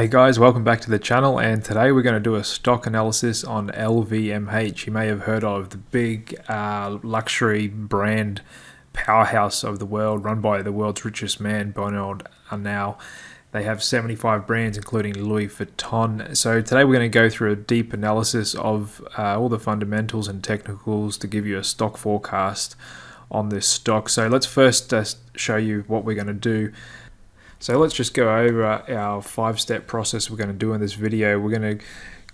Hey guys, welcome back to the channel, and today we're going to do a stock analysis on LVMH. You may have heard of the big luxury brand powerhouse of the world, run by the world's richest man, Bernard Arnault. They have 75 brands, including Louis Vuitton. So today we're going to go through a deep analysis of all the fundamentals and technicals to give you a stock forecast on this stock. So let's first show you what we're going to do. So let's just go over our 5-step process we're going to do in this video. We're going to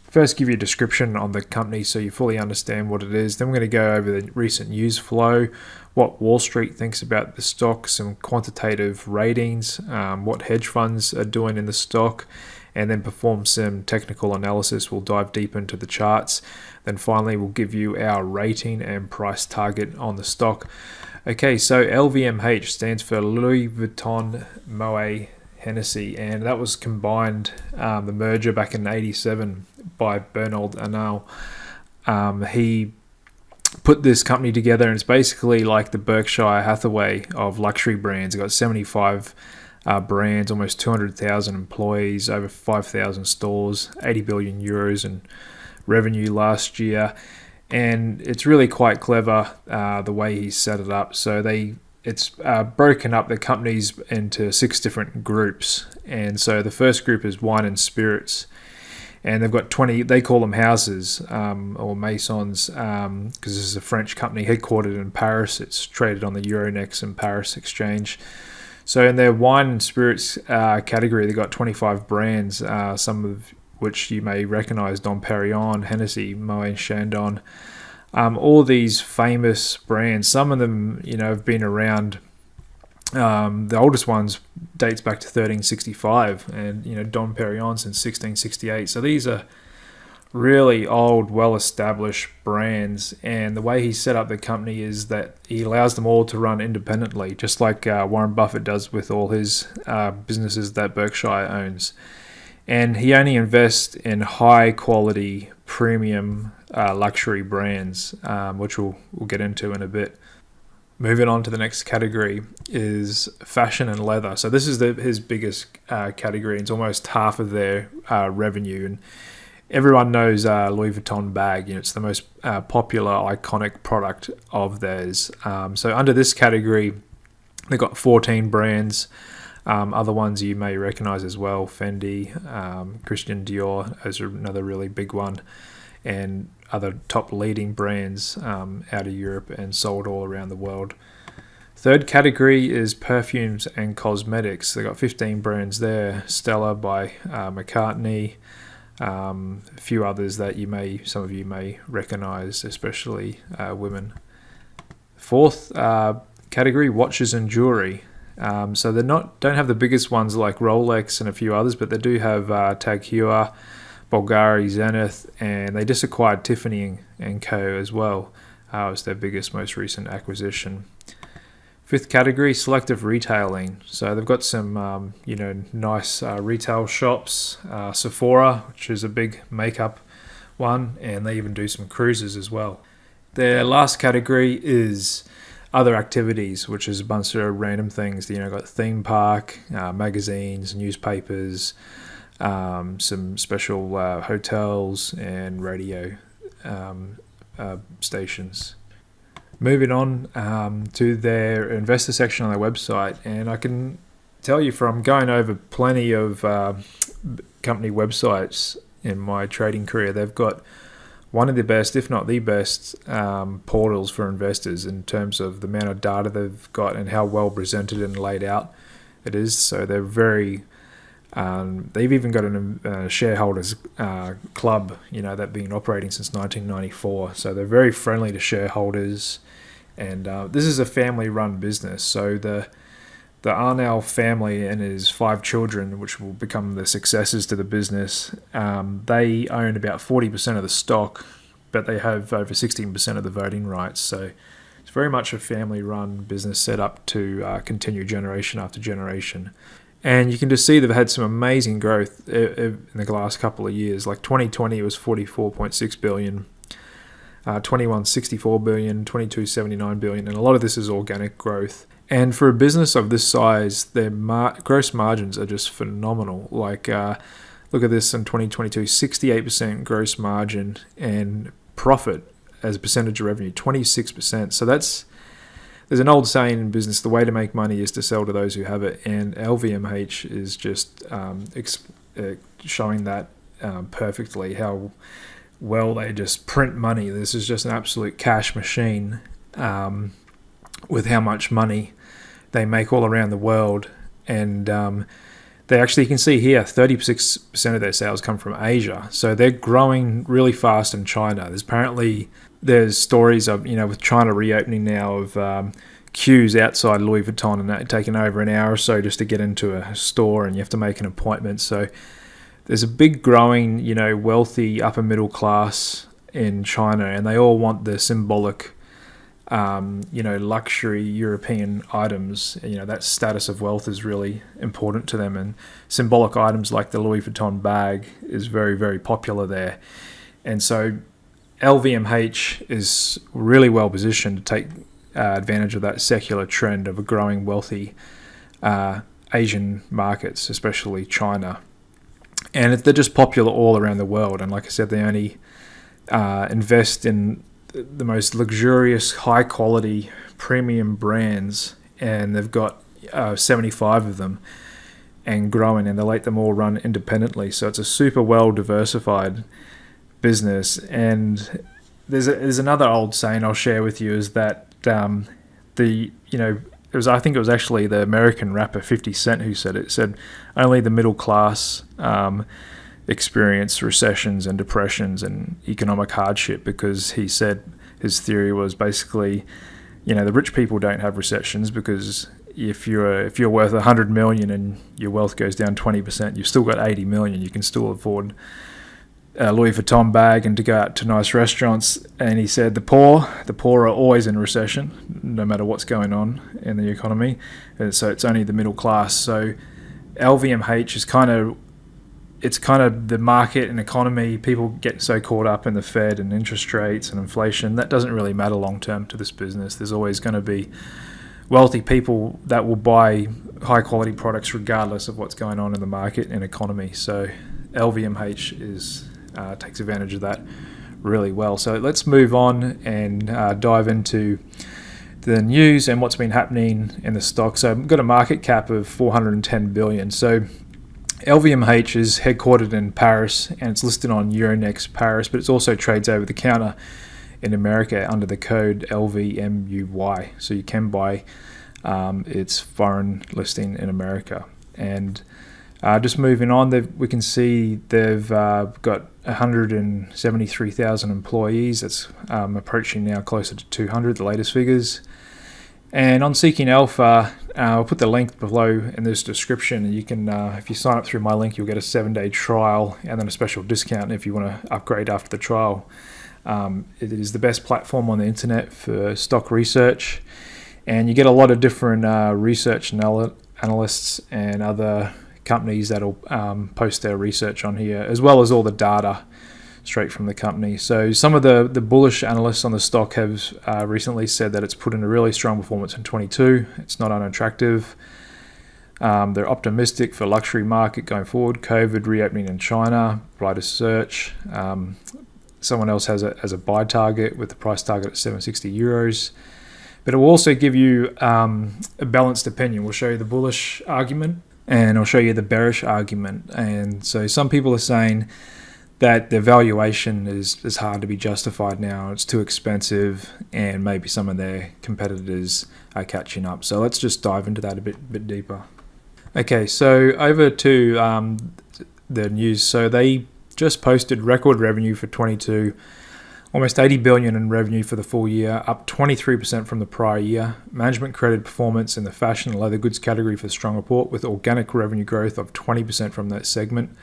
first give you a description on the company so you fully understand what it is. Then we're going to go over the recent news flow, what Wall Street thinks about the stock, some quantitative ratings, what hedge funds are doing in the stock, and then perform some technical analysis. We'll dive deep into the charts. Then finally, we'll give you our rating and price target on the stock. Okay, so LVMH stands for Louis Vuitton Moet Hennessy, and that was combined, the merger back in '87 by Bernard Arnault. He put this company together, and it's basically like the Berkshire Hathaway of luxury brands. It's got 75 brands, almost 200,000 employees, over 5,000 stores, 80 billion euros in revenue last year. And it's really quite clever the way he set it up. So it's broken up the companies into 6 different groups. And so the first group is wine and spirits. And they've got 20, they call them houses or maisons, because this is a French company headquartered in Paris. It's traded on the Euronext and Paris exchange. So in their wine and spirits category, they've got 25 brands, some of which you may recognize: Dom Perignon, Hennessy, Moet Chandon. All these famous brands. Some of them, have been around. The oldest ones dates back to 1365, and Dom Perignon since 1668. So these are really old, well-established brands. And the way he set up the company is that he allows them all to run independently, just like Warren Buffett does with all his businesses that Berkshire owns. And he only invests in high-quality, premium luxury brands, which we'll get into in a bit. Moving on to the next category is fashion and leather. So this is his biggest category. It's almost half of their revenue. And everyone knows Louis Vuitton bag. It's the most popular, iconic product of theirs. So under this category, they've got 14 brands. Other ones you may recognize as well: Fendi, Christian Dior as another really big one, and other top leading brands out of Europe and sold all around the world. Third category is perfumes and cosmetics. They've got 15 brands there: Stella by McCartney, a few others that some of you may recognize, especially women. Fourth category, watches and jewelry. So they don't have the biggest ones like Rolex and a few others, but they do have Tag Heuer, Bulgari, Zenith, and they just acquired Tiffany & Co. as well. It's their biggest, most recent acquisition. Fifth category, selective retailing. So they've got some, nice retail shops, Sephora, which is a big makeup one, and they even do some cruises as well. Their last category is other activities, which is a bunch of random things. Got theme park, magazines, newspapers, some special hotels and radio stations. Moving on to their investor section on their website, and I can tell you from going over plenty of company websites in my trading career, they've got one of the best, if not the best, portals for investors in terms of the amount of data they've got and how well presented and laid out it is. So they're very, they've even got a shareholders club, that been operating since 1994. So they're very friendly to shareholders, and this is a family-run business. So the Arnault family and his 5 children, which will become the successors to the business, they own about 40% of the stock, but they have over 16% of the voting rights. So it's very much a family-run business set up to continue generation after generation. And you can just see they've had some amazing growth in the last couple of years. Like 2020 was 44.6 billion, 21 64 billion, 22 79 billion, and a lot of this is organic growth. And for a business of this size, their gross margins are just phenomenal. Like Look at this in 2022, 68% gross margin, and profit as a percentage of revenue, 26%. So there's an old saying in business, the way to make money is to sell to those who have it. And LVMH is just showing that perfectly, how well they just print money. This is just an absolute cash machine with how much money they make all around the world. And they actually, you can see here, 36% of their sales come from Asia. So they're growing really fast in China. There's stories of, with China reopening now, of queues outside Louis Vuitton and that taking over an hour or so just to get into a store, and you have to make an appointment. So there's a big growing, wealthy upper middle class in China, and they all want the symbolic, luxury European items. That status of wealth is really important to them, and symbolic items like the Louis Vuitton bag is very, very popular there. And so LVMH is really well positioned to take advantage of that secular trend of a growing wealthy Asian markets, especially China. And they're just popular all around the world. And like I said, they only invest in the most luxurious, high-quality, premium brands, and they've got 75 of them and growing, and they let them all run independently. So it's a super well-diversified business. And there's another old saying I'll share with you, is that I think it was actually the American rapper 50 Cent who said it. It said only the middle class experience recessions and depressions and economic hardship, because he said his theory was basically, the rich people don't have recessions, because if you're worth 100 million and your wealth goes down 20%, you've still got 80 million. You can still afford a Louis Vuitton bag and to go out to nice restaurants. And he said the poor are always in recession, no matter what's going on in the economy. And so it's only the middle class. So LVMH is kind of the market and economy. People get so caught up in the Fed and interest rates and inflation. That doesn't really matter long term to this business. There's always going to be wealthy people that will buy high quality products regardless of what's going on in the market and economy. So LVMH takes advantage of that really well. So let's move on and dive into the news and what's been happening in the stock. So I've got a market cap of 410 billion. So LVMH is headquartered in Paris, and it's listed on Euronext Paris, but it also trades over the counter in America under the code LVMUY. So you can buy its foreign listing in America. And just moving on, we can see they've got 173,000 employees. That's approaching now closer to 200, the latest figures. And on Seeking Alpha, I'll put the link below in this description. And you can, if you sign up through my link, you'll get a 7-day trial and then a special discount if you want to upgrade after the trial. It is the best platform on the internet for stock research, and you get a lot of different research analysts and other companies that'll post their research on here, as well as all the data straight from the company. So some of the bullish analysts on the stock have recently said that it's put in a really strong performance in 22. It's not unattractive. They're optimistic for luxury market going forward. COVID reopening in China, brighter search. Someone else has a buy target with the price target at 760 euros. But it will also give you a balanced opinion. We'll show you the bullish argument, and I'll show you the bearish argument. And so some people are saying that the valuation is hard to be justified now. It's too expensive, and maybe some of their competitors are catching up. So let's just dive into that a bit deeper. Okay, so over to the news. So they just posted record revenue for 22, almost 80 billion in revenue for the full year, up 23% from the prior year. Management credited performance in the fashion and leather goods category for the strong report, with organic revenue growth of 20% from that segment.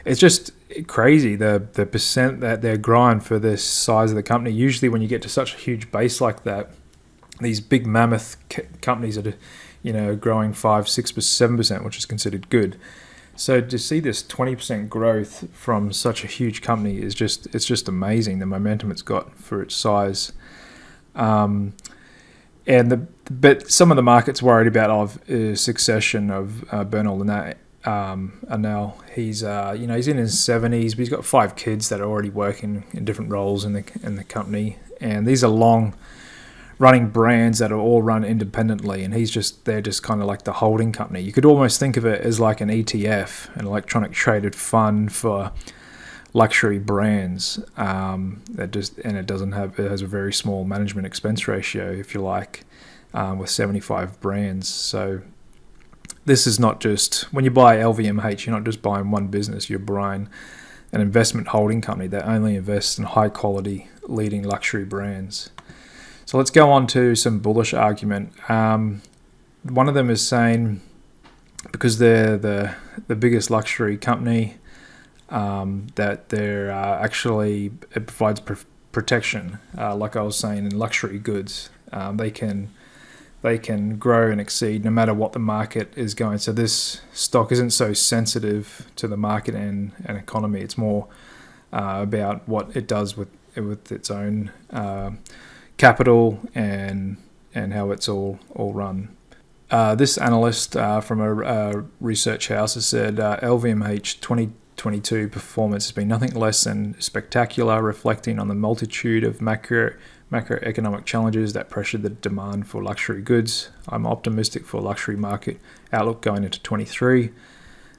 It's just crazy the percent that they're growing for this size of the company. Usually when you get to such a huge base like that, these big mammoth companies are growing 5, 6, 7%, which is considered good. So to see this 20% growth from such a huge company is just amazing, the momentum it's got for its size. But some of the market's worried about succession of Bernal and that And now he's he's in his 70s, but he's got 5 kids that are already working in different roles in the company, and these are long running brands that are all run independently, and they're just kind of like the holding company. You could almost think of it as like an ETF, an electronic traded fund for luxury brands. It has a very small management expense ratio, if you like, with 75 brands. So this is not just, when you buy LVMH, you're not just buying one business, you're buying an investment holding company that only invests in high quality leading luxury brands. So let's go on to some bullish argument. One of them is saying, because they're the biggest luxury company, that they're actually, it provides protection. Like I was saying, in luxury goods, they can grow and exceed no matter what the market is going. So this stock isn't so sensitive to the market and economy. It's more about what it does with its own capital and how it's all run. This analyst from a research house has said LVMH 2022 performance has been nothing less than spectacular, reflecting on the multitude of macroeconomic challenges that pressured the demand for luxury goods. I'm optimistic for luxury market outlook going into 23,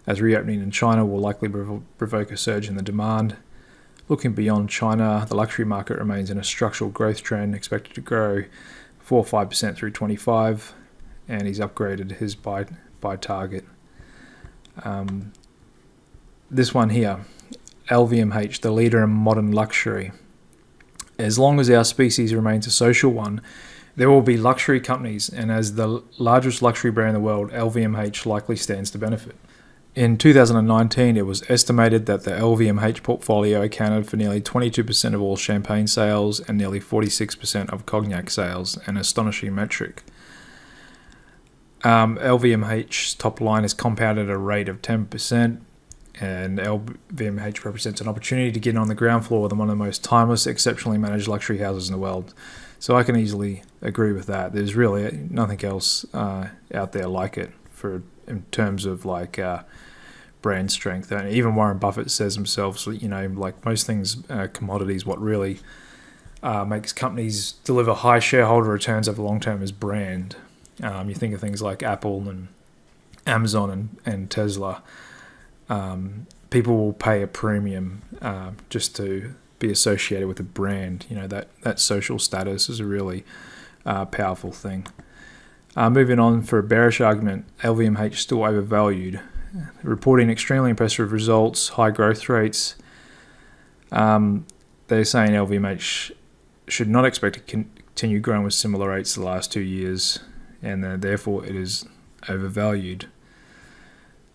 as reopening in China will likely provoke a surge in the demand. Looking beyond China, the luxury market remains in a structural growth trend, expected to grow 4 or 5% through 25, and he's upgraded his buy target. This one here, LVMH, the leader in modern luxury. As long as our species remains a social one, there will be luxury companies, and as the largest luxury brand in the world, LVMH likely stands to benefit. In 2019, it was estimated that the LVMH portfolio accounted for nearly 22% of all champagne sales and nearly 46% of cognac sales, an astonishing metric. LVMH's top line is compounded at a rate of 10%, and LVMH represents an opportunity to get on the ground floor with one of the most timeless, exceptionally managed luxury houses in the world. So I can easily agree with that. There's really nothing else out there like it in terms of like brand strength. And even Warren Buffett says himself, so, like most things, commodities, what really makes companies deliver high shareholder returns over the long term is brand. You think of things like Apple and Amazon and Tesla. People will pay a premium just to be associated with a brand. That social status is a really powerful thing. Moving on for a bearish argument, LVMH still overvalued, reporting extremely impressive results, high growth rates. They're saying LVMH should not expect to continue growing with similar rates the last 2 years, and therefore it is overvalued.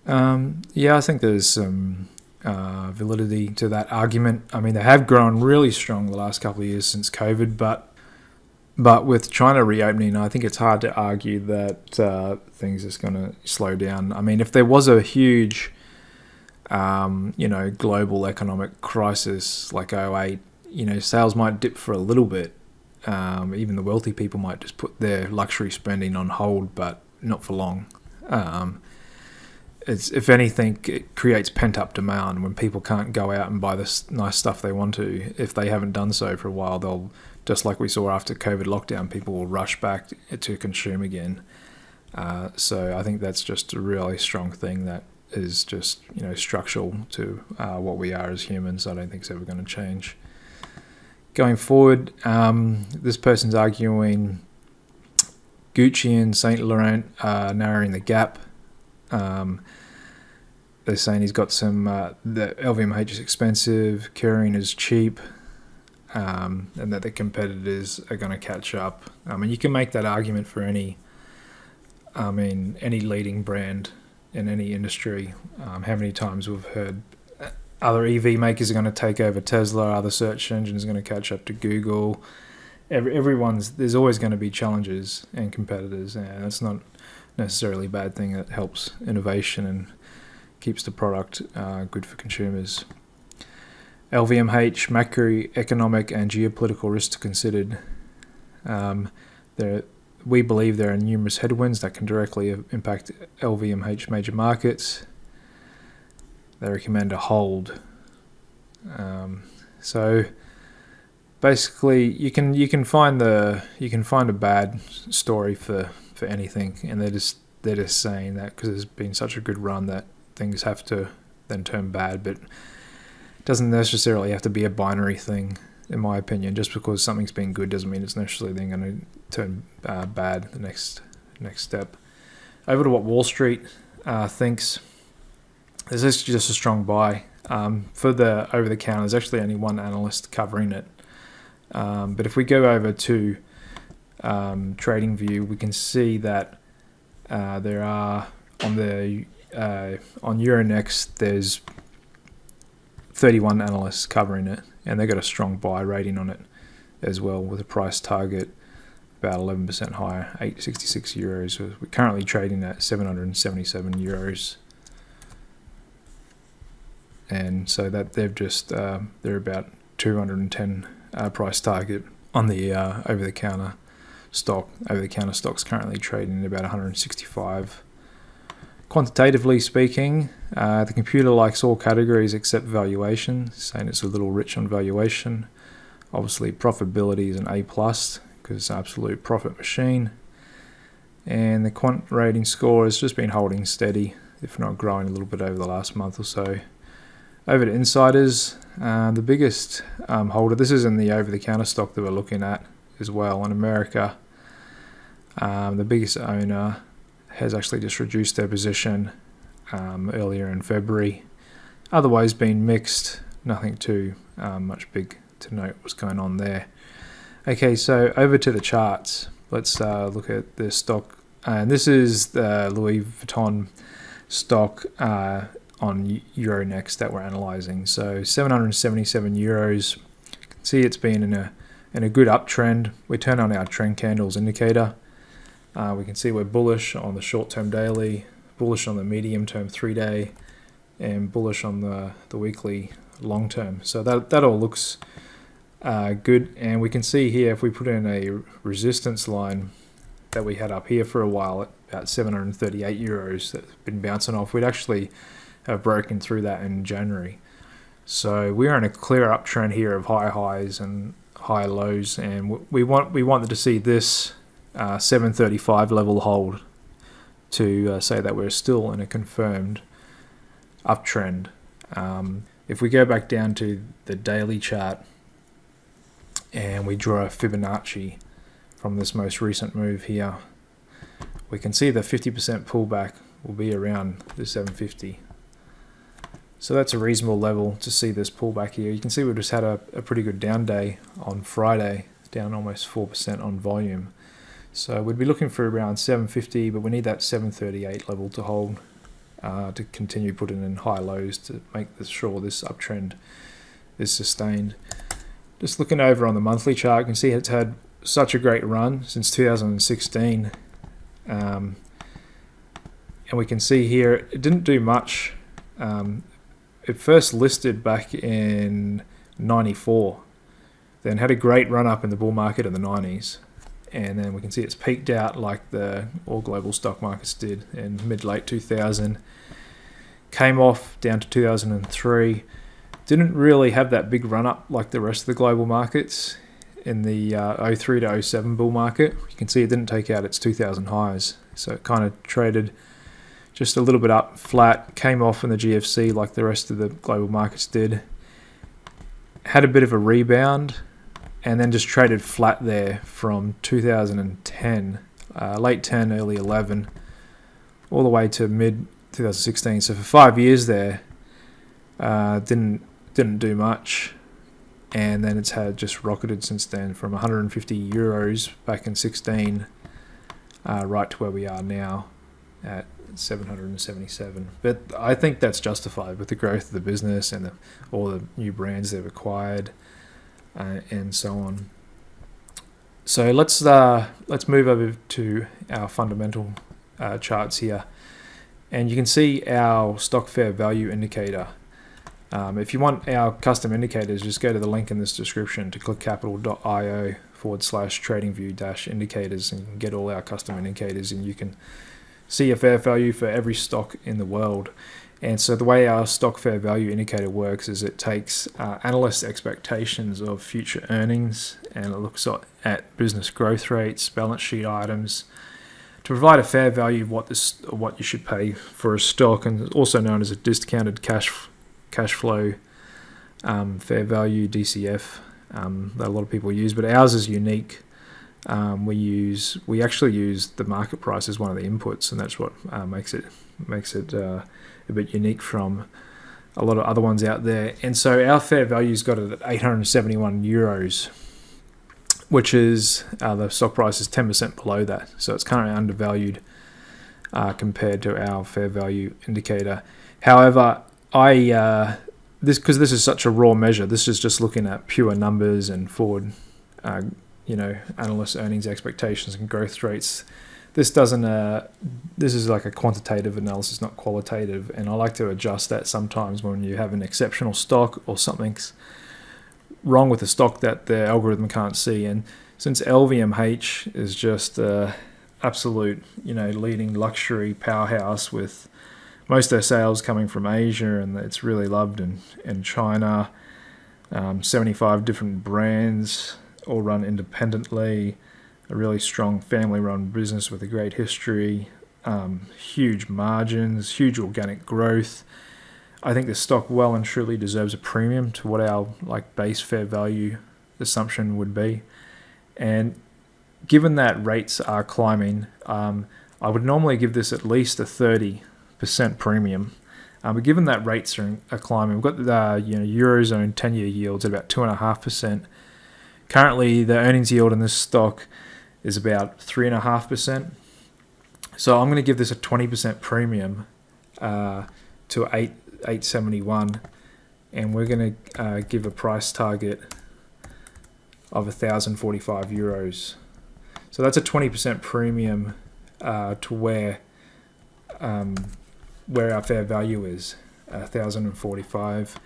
I think there's some validity to that argument. I mean, they have grown really strong the last couple of years since COVID, but with China reopening, I think it's hard to argue that things are going to slow down. I mean, if there was a huge, global economic crisis like 2008, sales might dip for a little bit. Even the wealthy people might just put their luxury spending on hold, but not for long. If anything, it creates pent-up demand when people can't go out and buy this nice stuff they want to. If they haven't done so for a while, they'll, just like we saw after COVID lockdown, people will rush back to consume again. So I think that's just a really strong thing that is just structural to what we are as humans. I don't think it's ever going to change. Going forward, this person's arguing Gucci and Saint Laurent are narrowing the gap. They're saying he's got some, the LVMH is expensive, Kering is cheap, and that the competitors are going to catch up. I mean, you can make that argument for any leading brand in any industry. How many times we've heard other EV makers are going to take over Tesla, other search engines are going to catch up to Google. There's always going to be challenges and competitors, and that's not necessarily a bad thing. That helps innovation and keeps the product good for consumers. LVMH, macroeconomic and geopolitical risks considered. We believe there are numerous headwinds that can directly impact LVMH major markets. they recommend a hold. So basically, you can find a bad story for anything, and they're just saying that because there's been such a good run that things have to then turn bad, but it doesn't necessarily have to be a binary thing, in my opinion. Just because something's been good doesn't mean it's necessarily then going to turn bad the next step. Over to what Wall Street thinks. This is just a strong buy. For the over-the-counter, there's actually only one analyst covering it. But if we go over to TradingView, we can see that there are on Euronext there's 31 analysts covering it, and they got a strong buy rating on it as well, with a price target about 11% higher, 866 euros. We're currently trading at 777 euros, and so that they've just they're about 210 price target on the over-the-counter stock. Over-the-counter stock's currently trading at about 165. Quantitatively speaking, the computer likes all categories except valuation, saying it's a little rich on valuation. Obviously, profitability is an A+, because it's an absolute profit machine. And the quant rating score has just been holding steady, if not growing a little bit over the last month or so. Over to insiders, the biggest holder, this is in the over-the-counter stock that we're looking at as well in America. The biggest owner has actually just reduced their position earlier in February. Otherwise been mixed, nothing too much big to note what's going on there. Okay, so over to the charts. Let's look at this stock. And this is the Louis Vuitton stock on Euronext that we're analysing. So 777 euros. You can see it's been in a good uptrend. We turn on our trend candles indicator. We can see we're bullish on the short-term daily, bullish on the medium-term 3-day, and bullish on the weekly long-term. So that all looks good. And we can see here, if we put in a resistance line that we had up here for a while at about 738 euros that's been bouncing off, we'd actually have broken through that in January. So we're in a clear uptrend here of high highs and high lows, and we wanted to see this 735 level hold to say that we're still in a confirmed uptrend. If we go back down to the daily chart and we draw a Fibonacci from this most recent move here, we can see the 50% pullback will be around the 750. So that's a reasonable level to see this pullback here. You can see we just had a pretty good down day on Friday, down almost 4% on volume. So we'd be looking for around 750, but we need that 738 level to hold to continue putting in high lows to make sure this uptrend is sustained. Just looking over on the monthly chart, you can see it's had such a great run since 2016. And we can see here it didn't do much. It first listed back in 94, then had a great run up in the bull market in the 90s. And then we can see it's peaked out like all global stock markets did in mid-late 2000. Came off down to 2003. Didn't really have that big run-up like the rest of the global markets in the 03 to 07 bull market. You can see it didn't take out its 2000 highs. So it kind of traded just a little bit up, flat, came off in the GFC like the rest of the global markets did. Had a bit of a rebound, and then just traded flat there from 2010, late 10, early 11, all the way to mid 2016. So for 5 years there, didn't do much, and then it's had just rocketed since then from 150 euros back in 16, right to where we are now at 777. But I think that's justified with the growth of the business and all the new brands they've acquired. And so on. So let's move over to our fundamental charts here, and you can see our stock fair value indicator. If you want our custom indicators, just go to the link in this description to clickcapital.io/tradingview-indicators, and you can get all our custom indicators, and you can see a fair value for every stock in the world. And so the way our stock fair value indicator works is it takes analyst expectations of future earnings, and it looks at business growth rates, balance sheet items, to provide a fair value of what you should pay for a stock, and it's also known as a discounted cash flow fair value, DCF, that a lot of people use, but ours is unique. We actually use the market price as one of the inputs, and that's what makes it a bit unique from a lot of other ones out there. And so our fair value's got it at 871 euros, which is the stock price is 10% below that, so it's currently undervalued compared to our fair value indicator. However, because this is such a raw measure, this is just looking at pure numbers and forward, analyst earnings expectations and growth rates. This is like a quantitative analysis, not qualitative, and I like to adjust that sometimes when you have an exceptional stock or something's wrong with the stock that the algorithm can't see. And since LVMH is just absolute, leading luxury powerhouse with most of their sales coming from Asia, and it's really loved in China, 75 different brands, all run independently, a really strong family-run business with a great history, huge margins, huge organic growth. I think the stock well and truly deserves a premium to what our base fair value assumption would be. And given that rates are climbing, I would normally give this at least a 30% premium. But given that rates are climbing, we've got the Eurozone 10-year yields at about 2.5%. Currently, the earnings yield in this stock is about 3.5%. So I'm going to give this a 20% premium to 871, and we're going to give a price target of 1,045 euros. So that's a 20% premium to where our fair value is, 1,045.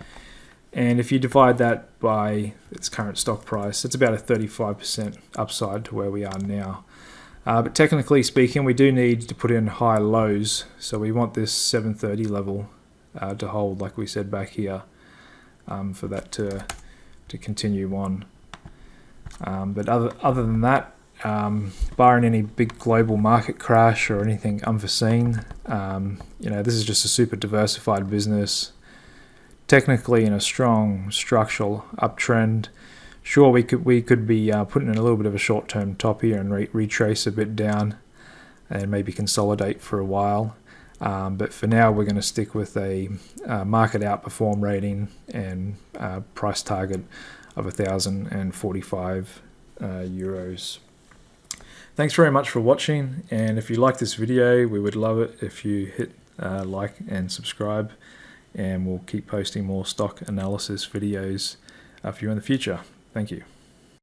And if you divide that by its current stock price, it's about a 35% upside to where we are now. But technically speaking, we do need to put in high lows, so we want this 730 level to hold, like we said back here, for that to continue on. But other than that, barring any big global market crash or anything unforeseen, this is just a super diversified business, technically in a strong structural uptrend. Sure, we could be putting in a little bit of a short-term top here and retrace a bit down and maybe consolidate for a while. But for now, we're going to stick with a market outperform rating and price target of 1,045 euros. Thanks very much for watching, and if you like this video, we would love it if you hit like and subscribe, and we'll keep posting more stock analysis videos for you in the future. Thank you.